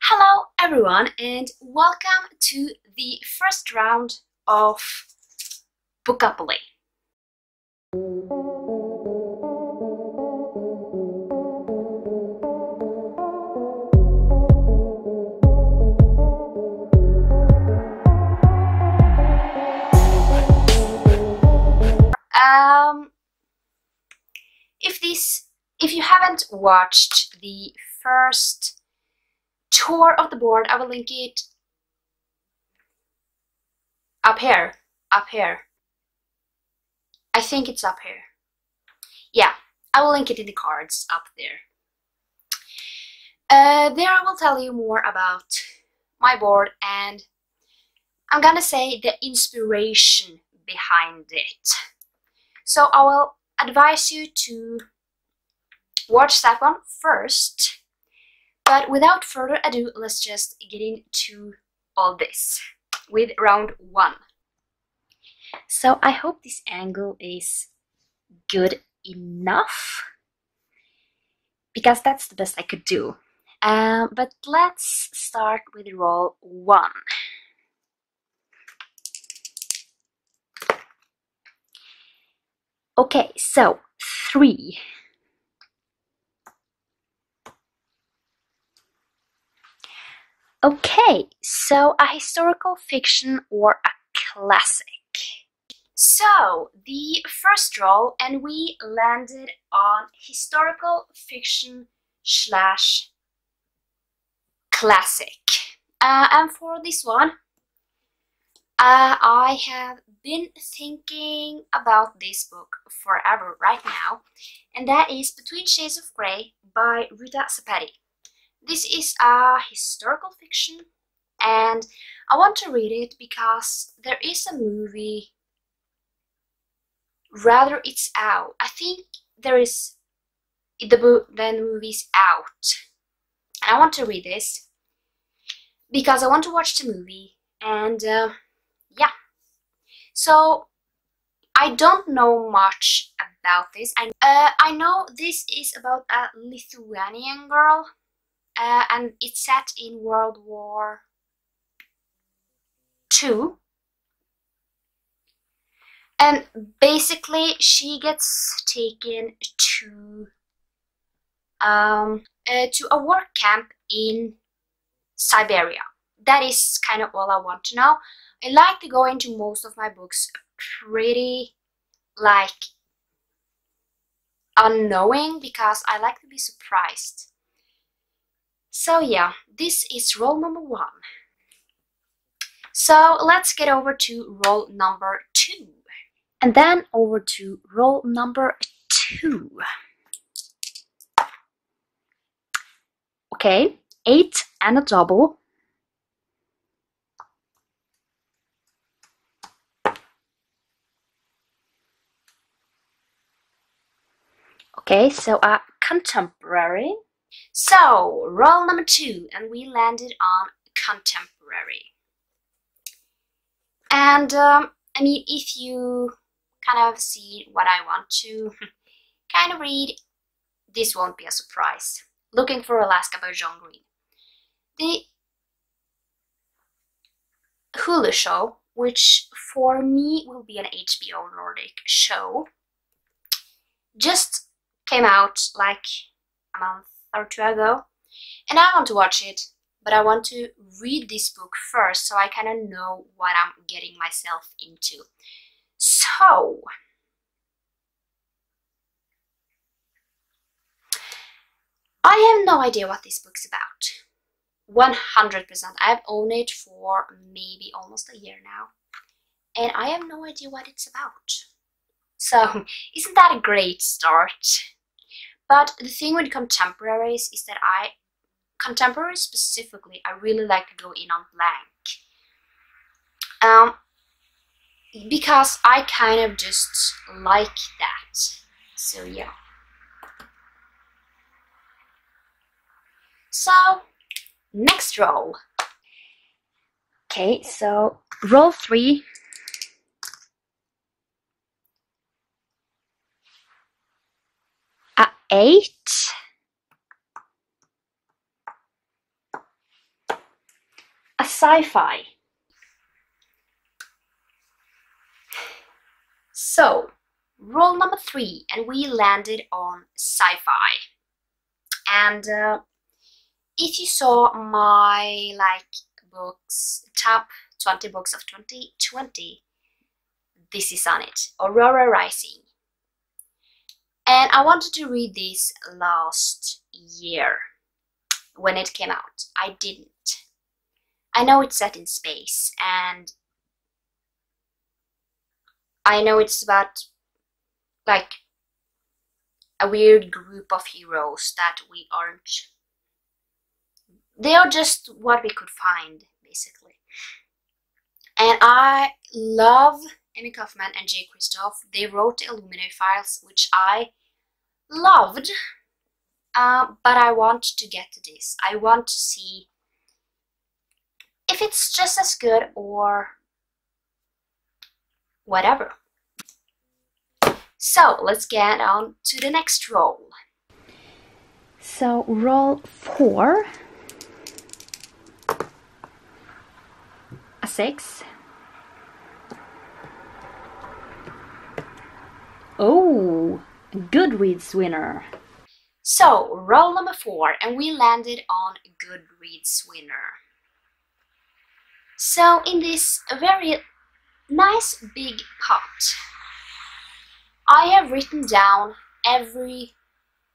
Hello everyone and welcome to the first round of Bookopoly. If you haven't watched the first tour of the board, I will link it up here. I think it's up here. Yeah, I will link it in the cards up there. There I will tell you more about my board and I'm gonna say the inspiration behind it. So I will advise you to watch that one first. But without further ado, let's just get into all this with round one. So I hope this angle is good enough because that's the best I could do. But let's start with roll one. Okay, so 3. Okay, so a historical fiction or a classic. So, the first roll, and we landed on historical fiction / classic. And for this one, I have been thinking about this book forever right now, and that is Between Shades of Grey by Ruta Sepetys. This is a historical fiction and I want to read it because there is a movie, rather it's out. I think there is, the movie's out. I want to read this because I want to watch the movie and yeah. So I don't know much about this. I know this is about a Lithuanian girl. And it's set in World War II. And basically, she gets taken to a work camp in Siberia. That is kind of all I want to know. I like to go into most of my books pretty like unknowing because I like to be surprised. So yeah, this is roll number 1. So let's get over to roll number 2. And then over to roll number 2. Okay, 8 and a double. Okay, so a contemporary. So, roll number 2, and we landed on contemporary. And, I mean, if you kind of see what I want to kind of read, this won't be a surprise. Looking for Alaska by John Green. The Hulu show, which for me will be an HBO Nordic show, just came out like a month or 2 ago, and I want to watch it, but I want to read this book first so I kind of know what I'm getting myself into. So, I have no idea what this book's about. 100%. I've owned it for maybe almost a year now, and I have no idea what it's about. So, isn't that a great start? But the thing with contemporaries is that contemporary specifically, I really like to go in on blank. Because I kind of just like that. So yeah. So, next roll. Okay, so roll 3. A 8. sci-fi. So, role number 3, and we landed on sci-fi. And if you saw my books, top 20 books of 2020, this is on it, Aurora Rising. And I wanted to read this last year when it came out. I didn't. I know it's set in space, and I know it's about a weird group of heroes that we aren't. They are just what we could find, basically. And I love Amy Kaufman and Jay Kristoff. They wrote the Illuminati Files, which I loved, but I want to get to this. I want to see if it's just as good or whatever. So let's get on to the next role. So role 4, a 6. Oh, Goodreads winner. So role number 4, and we landed on Goodreads winner. So in this very nice big pot, I have written down every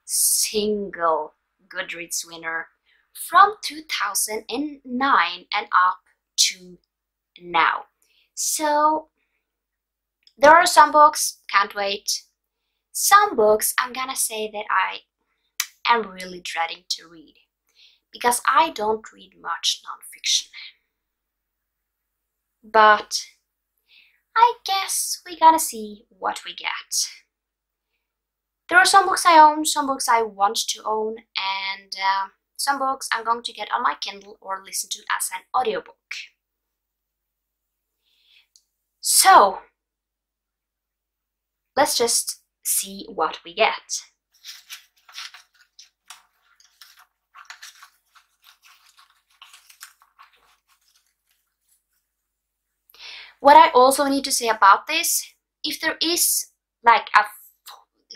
single Goodreads winner from 2009 and up to now. So there are some books, can't wait. Some books I'm gonna say that I am really dreading to read, because I don't read much nonfiction. But I guess we gotta see what we get. There are some books I own, some books I want to own, and some books I'm going to get on my Kindle or listen to as an audiobook. So, let's just see what we get. What I also need to say about this, if there is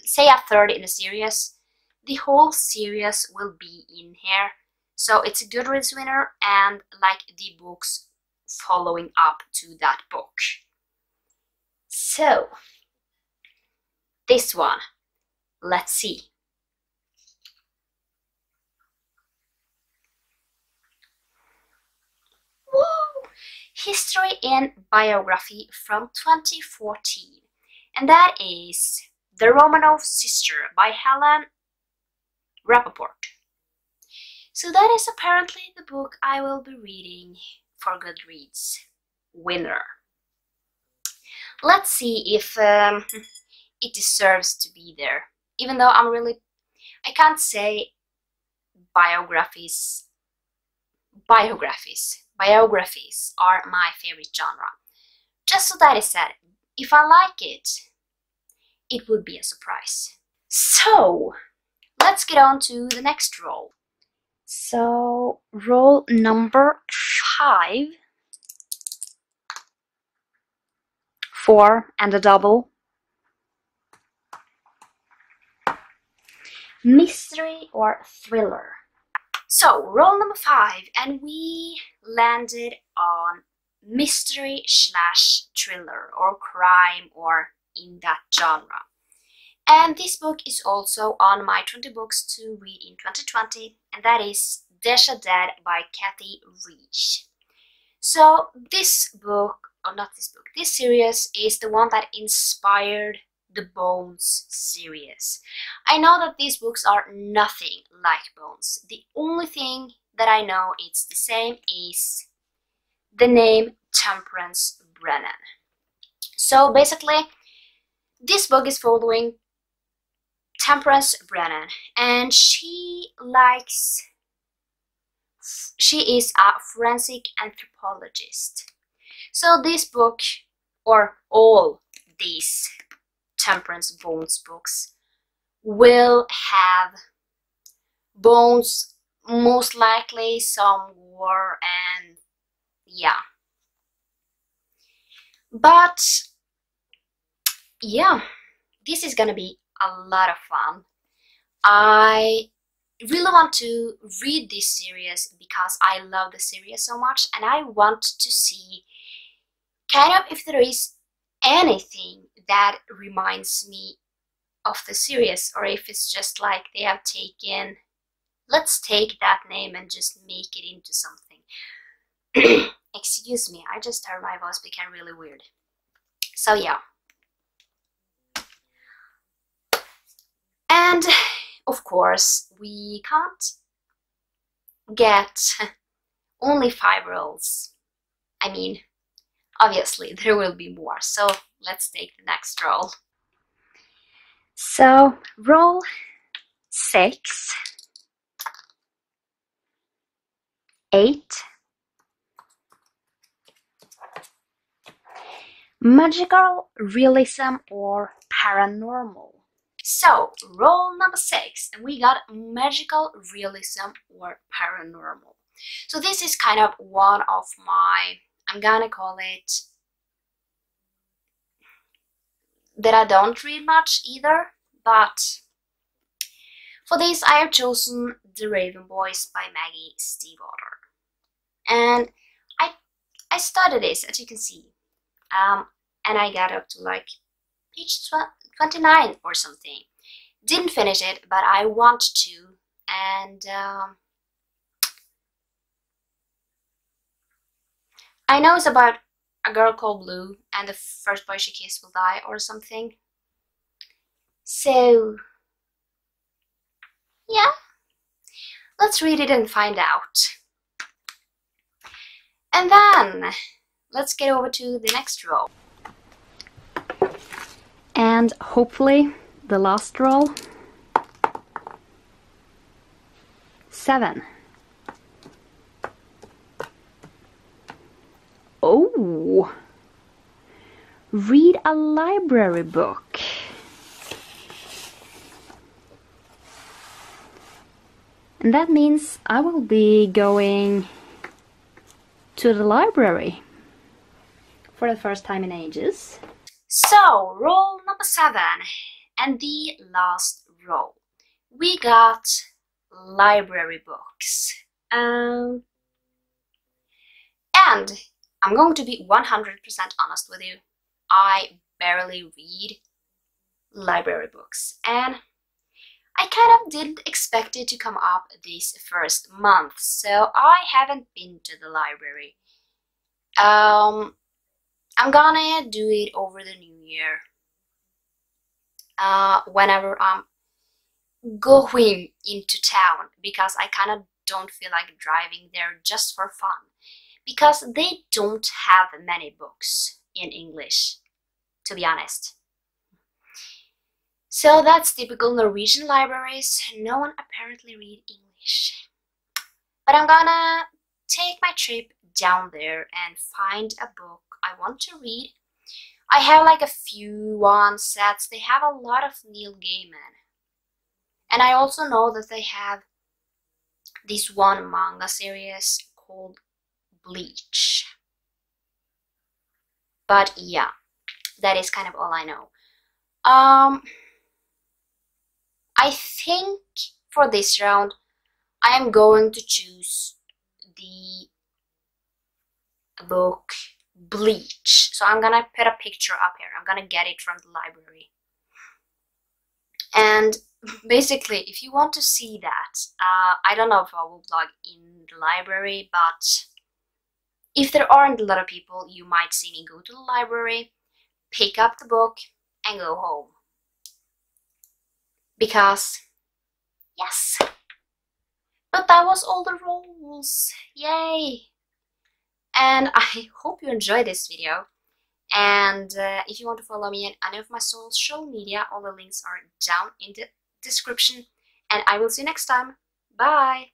say a third in a series, the whole series will be in here. So it's a Goodreads winner and the books following up to that book. So this one, let's see. Woo! History and Biography from 2014, and that is The Romanov Sister by Helen Rappaport. So that is apparently the book I will be reading for Goodreads winner. Let's see if it deserves to be there, even though I can't say biographies are my favorite genre. Just so that is said, if I like it, it would be a surprise. So, let's get on to the next role. So, role number 5, 4 and a double. Mystery or thriller. So, role number 5, and we landed on mystery / thriller or crime or in that genre. And this book is also on my 20 books to read in 2020, and that is Desha Dead by Kathy Reich. So this book, or not this book, this series is the one that inspired the Bones series. I know that these books are nothing like Bones. The only thing that I know it's the same is the name Temperance Brennan. So basically, this book is following Temperance Brennan, and she is a forensic anthropologist. So this book, or all these Temperance Bones books, will have bones, most likely some war and yeah. But yeah, this is gonna be a lot of fun. I really want to read this series because I love the series so much, and I want to see kind of if there is anything that reminds me of the series, or if it's just like they have taken, let's take that name and just make it into something. Excuse me, I just heard my voice became really weird. So yeah. And of course, we can't get only 5 roles. I mean, obviously there will be more, so let's take the next role. So, role 6, 8, magical realism or paranormal. So, role number 6, and we got magical realism or paranormal. So this is kind of one of my, I'm gonna call it, that I don't read much either, but for this I have chosen The Raven Boys by Maggie Stiefvater. And I started this, as you can see, and I got up to like page 29 or something. Didn't finish it, but I want to, and I know it's about a girl called Blue and the first boy she kisses will die or something. So yeah, let's read it and find out. And then let's get over to the next row. And hopefully the last roll. 7. Oh! Read a library book. And that means I will be going to the library for the first time in ages. So, roll number 7, and the last roll. We got library books. And I'm going to be 100% honest with you. I barely read library books, and I kind of didn't expect it to come up this first month, so I haven't been to the library. I'm gonna do it over the new year, whenever I'm going into town, because I kind of don't feel like driving there just for fun, because they don't have many books in English, to be honest. So that's typical Norwegian libraries. No one apparently read English. But I'm gonna take my trip down there and find a book I want to read. I have like a few one sets. They have a lot of Neil Gaiman. And I also know that they have this one manga series called Bleach. But yeah, that is kind of all I know. I think for this round I am going to choose the book Bleach. So I'm gonna put a picture up here. I'm gonna get it from the library. And basically, if you want to see that, I don't know if I will vlog in the library, but if there aren't a lot of people, you might see me go to the library, pick up the book, and go home. Because, yes. But that was all the roles. Yay! And I hope you enjoyed this video. And if you want to follow me on any of my social media, all the links are down in the description. And I will see you next time. Bye!